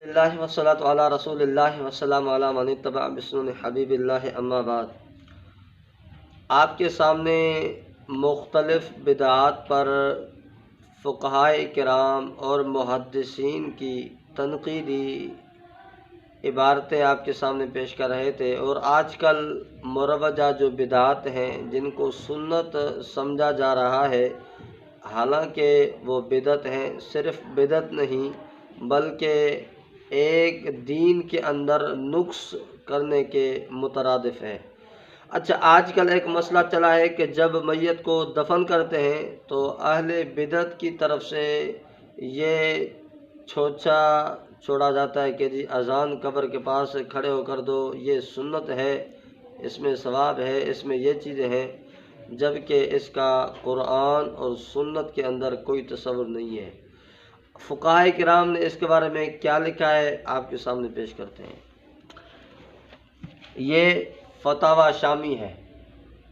اللہ وصلاۃ علی رسول اللہ وسلام علی من اتبع بسنن حبیب اللہ اما بعد۔ آپ کے سامنے مختلف بدعات پر فقہائے کرام اور محدثین کی تنقیدی عبارتیں آپ کے سامنے پیش کر رہے تھے، اور آج کل مروجہ جو بدعات ہیں جن کو سنت سمجھا جا رہا ہے، حالانکہ وہ بدعت ہیں، صرف بدعت نہیں بلکہ ایک دین کے اندر نقص کرنے کے مترادف ہے۔ اچھا، آج کل ایک مسئلہ چلا ہے کہ جب میت کو دفن کرتے ہیں تو اہل بدعت کی طرف سے یہ چھوچا چھوڑا جاتا ہے کہ جی اذان قبر کے پاس کھڑے ہو کر دو، یہ سنت ہے، اس میں ثواب ہے، اس میں یہ چیزیں ہیں، جبکہ اس کا قرآن اور سنت کے اندر کوئی تصور نہیں ہے۔ فقہائے کرام نے اس کے بارے میں کیا لکھا ہے آپ کے سامنے پیش کرتے ہیں۔ یہ فتاوی شامی ہے،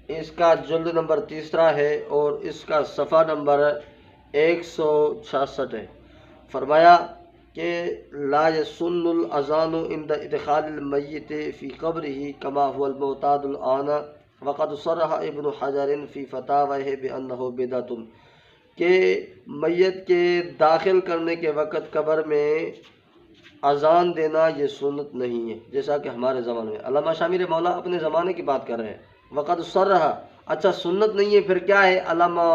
اس کا جلد نمبر 3 ہے اور اس کا صفحہ نمبر 166 ہے۔ فرمایا کہ لا يسن الاذان عند ادخال المیت فی قبرہ کما هو المعتاد الآن وقد صرح ابن حجر فی فتاویہ بانہ بدعۃ، کہ میت کے داخل کرنے کے وقت قبر میں اذان دینا یہ سنت نہیں ہے، جیسا کہ ہمارے زمانے میں علامہ شامی مولا اپنے زمانے کی بات کر رہے ہیں۔ وقد صرح، اچھا سنت نہیں ہے پھر کیا ہے؟ علامہ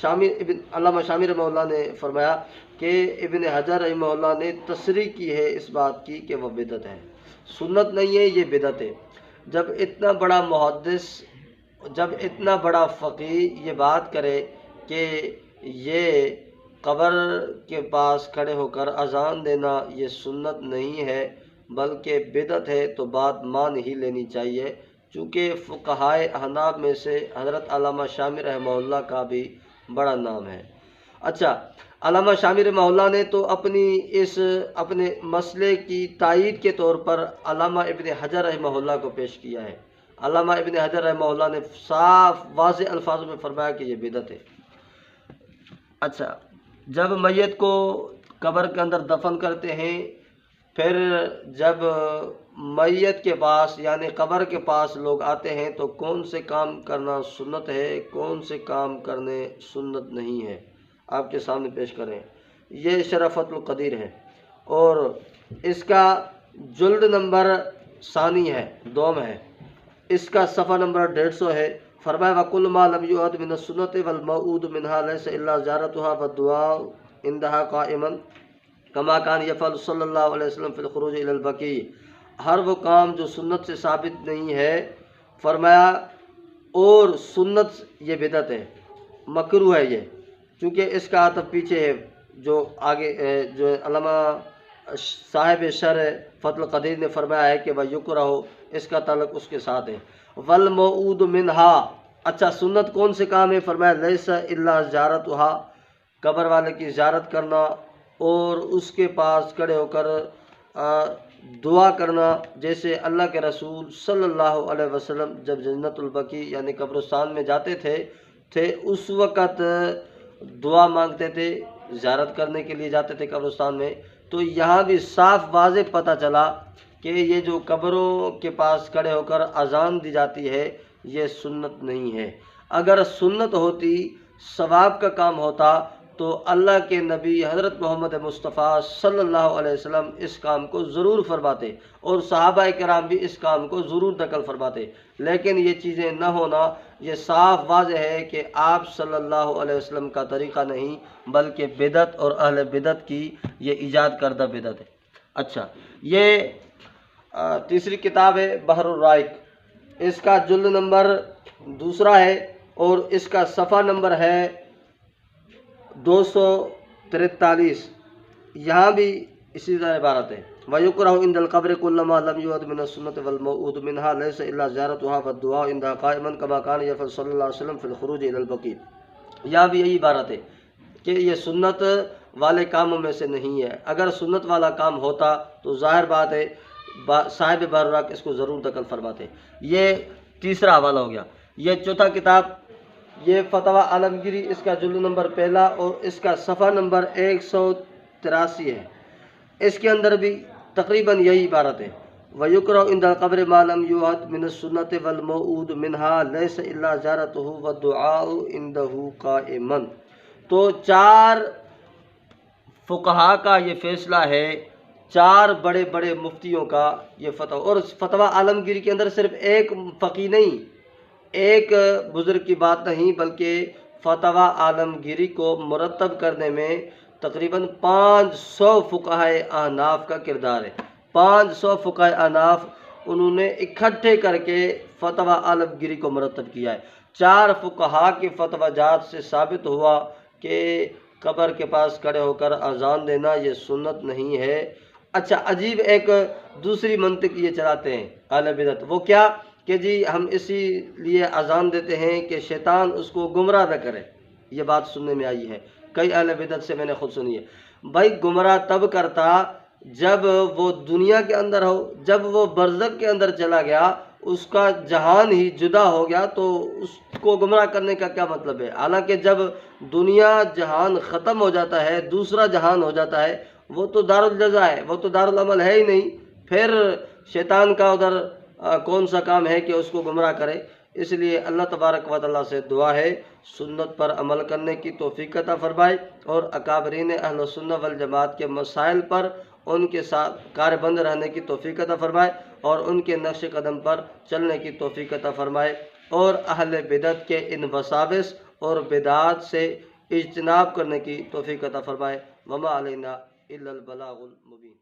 شامی مولا نے فرمایا کہ ابن حجر رحمہ اللہ نے تصریح کی ہے اس بات کی کہ وہ بدعت ہے، سنت نہیں ہے، یہ بدعت ہے۔ جب اتنا بڑا محدث، جب اتنا بڑا فقیہ یہ بات کرے کہ یہ قبر کے پاس کھڑے ہو کر اذان دینا یہ سنت نہیں ہے بلکہ بدعت ہے، تو بات مان ہی لینی چاہیے، چونکہ فقہائے احناف میں سے حضرت علامہ شامی رحمہ اللہ کا بھی بڑا نام ہے۔ اچھا، علامہ شامی رحمہ اللہ نے تو اپنے مسئلے کی تائید کے طور پر علامہ ابن حجر رحمہ اللہ کو پیش کیا ہے۔ علامہ ابن حجر رحمہ اللہ نے صاف واضح الفاظوں میں فرمایا کہ یہ بدعت ہے۔ اچھا، جب میت کو قبر کے اندر دفن کرتے ہیں، پھر جب میت کے پاس یعنی قبر کے پاس لوگ آتے ہیں تو کون سے کام کرنا سنت ہے، کون سے کام کرنے سنت نہیں ہے، آپ کے سامنے پیش کریں۔ یہ شرفت القدیر ہے اور اس کا جلد نمبر ثانی ہے، دوم ہے، اس کا صفحہ نمبر 150 ہے۔ فرمایا وَكُلُّ مَا لَمْ يُعَدْ مِنَ السُّنَّةِ وَالْمَوْعُودُ مِنْهَا لَيْسَ إِلَّا زِيَارَتُهَا وَالدُّعَاءُ عِنْدَهَا قَائِمًا كَمَا كَانَ يَفْعَلُ صلی اللہ علیہ وسلم فی الخروج إِلَى الْبَقِيعِ، ہر وہ کام جو سنت سے ثابت نہیں ہے، فرمایا اور سنت یہ بدعت ہے، مکروہ ہے یہ، چونکہ اس کا عطف پیچھے ہے جو آگے جو علامہ صاحب شرح فتح القدیر نے فرمایا ہے کہ وَيُكْرَهُ، اس کا تعلق اس کے ساتھ ہے۔ وَالْمَوْعُودُ مِنْهَا، اچھا سنت کون سے کام ہے؟ فرمایا لیس الا زیارتها، قبر والے کی زیارت کرنا اور اس کے پاس کھڑے ہو کر دعا کرنا، جیسے اللہ کے رسول صلی اللہ علیہ وسلم جب جنت البقیع یعنی قبرستان میں جاتے تھے اس وقت دعا مانگتے تھے، زیارت کرنے کے لیے جاتے تھے قبرستان میں۔ تو یہاں بھی صاف واضح پتہ چلا کہ یہ جو قبروں کے پاس کھڑے ہو کر اذان دی جاتی ہے یہ سنت نہیں ہے۔ اگر سنت ہوتی، ثواب کا کام ہوتا تو اللہ کے نبی حضرت محمد مصطفیٰ صلی اللہ علیہ وسلم اس کام کو ضرور فرماتے اور صحابہ کرام بھی اس کام کو ضرور نقل فرماتے، لیکن یہ چیزیں نہ ہونا یہ صاف واضح ہے کہ آپ صلی اللہ علیہ وسلم کا طریقہ نہیں بلکہ بدعت اور اہل بدعت کی یہ ایجاد کردہ بدعت ہے۔ اچھا، یہ تیسری کتاب ہے بحر الرائق، اس کا جلد نمبر 2 ہے اور اس کا صفحہ نمبر ہے 243، یہاں بھی اسی طرح عبارت ہے وَيُكْرَهُ عِنْدَ الْقَبْرِ كُلَّ مَا لَمْ يُعَدْ مِنَ السُّنَّةِ وَالْمَوْعُودُ مِنْهَا لَيْسَ إِلَّا زِيَارَتُهَا وَالدُّعَاءُ عِنْدَهَا قَائِمًا كَمَا كَانَ يَفْعَلُ صلی اللہ علیہ وسلم فی الخروج إِلَى الْبَقِيعِ، یہاں بھی یہی عبارت ہے کہ یہ سنت والے کاموں میں سے نہیں ہے۔ اگر سنت والا کام ہوتا تو ظاہر بات ہے صاحب بحر الرائق اس کو ضرور نقل فرماتے۔ یہ تیسرا حوالہ ہو گیا۔ یہ چوتھا کتاب یہ فتویٰ عالمگیری، اس کا جلد نمبر 1 اور اس کا صفحہ نمبر 183 ہے۔ اس کے اندر بھی تقریباً یہی عبارت ہے۔ وَيُكْرَهُ عِنْدَ الْقَبْرِ مَا لَمْ يُعَدْ مِنَ السُّنَّةِ وَالْمَوْعُودُ مِنْهَا لَيْسَ إِلَّا زِيَارَتُهُ وَالدُّعَاءُ عِنْدَهُ قَائِمًا۔ تو چار فقہا کا یہ فیصلہ ہے، چار بڑے بڑے مفتیوں کا یہ فتویٰ، اور فتویٰ عالمگیری کے اندر صرف ایک فقی نہیں، ایک بزرگ کی بات نہیں، بلکہ فتویٰ عالمگیری کو مرتب کرنے میں تقریباً 500 فقہائے احناف کا کردار ہے۔ 500 فقہائے احناف انہوں نے اکٹھے کر کے فتویٰ عالمگیری کو مرتب کیا ہے۔ چار فقہا کی فتویٰ جات سے ثابت ہوا کہ قبر کے پاس کھڑے ہو کر اذان دینا یہ سنت نہیں ہے۔ اچھا، عجیب ایک دوسری منطق یہ چلاتے ہیں اہل بدعت، وہ کیا کہ جی ہم اسی لیے اذان دیتے ہیں کہ شیطان اس کو گمراہ نہ کرے۔ یہ بات سننے میں آئی ہے، کئی اہل بدعت سے میں نے خود سنی ہے۔ بھائی گمراہ تب کرتا جب وہ دنیا کے اندر ہو، جب وہ برزخ کے اندر چلا گیا، اس کا جہان ہی جدا ہو گیا، تو اس کو گمراہ کرنے کا کیا مطلب ہے؟ حالانکہ جب دنیا جہان ختم ہو جاتا ہے، دوسرا جہان ہو جاتا ہے، وہ تو دارالجزا ہے، وہ تو دارالعمل ہے ہی نہیں، پھر شیطان کا ادھر کون سا کام ہے کہ اس کو گمراہ کرے؟ اس لیے اللہ تبارک و تعالیٰ سے دعا ہے سنت پر عمل کرنے کی توفیق عطا فرمائے، اور اکابرین اہل سنہ والجماعت کے مسائل پر ان کے ساتھ کاربند رہنے کی توفیق عطا فرمائے، اور ان کے نقش قدم پر چلنے کی توفیق عطا فرمائے، اور اہل بدعت کے ان وساوس اور بدعات سے اجتناب کرنے کی توفیق عطا فرمائے۔ وما علینا الا البلاغ المبین۔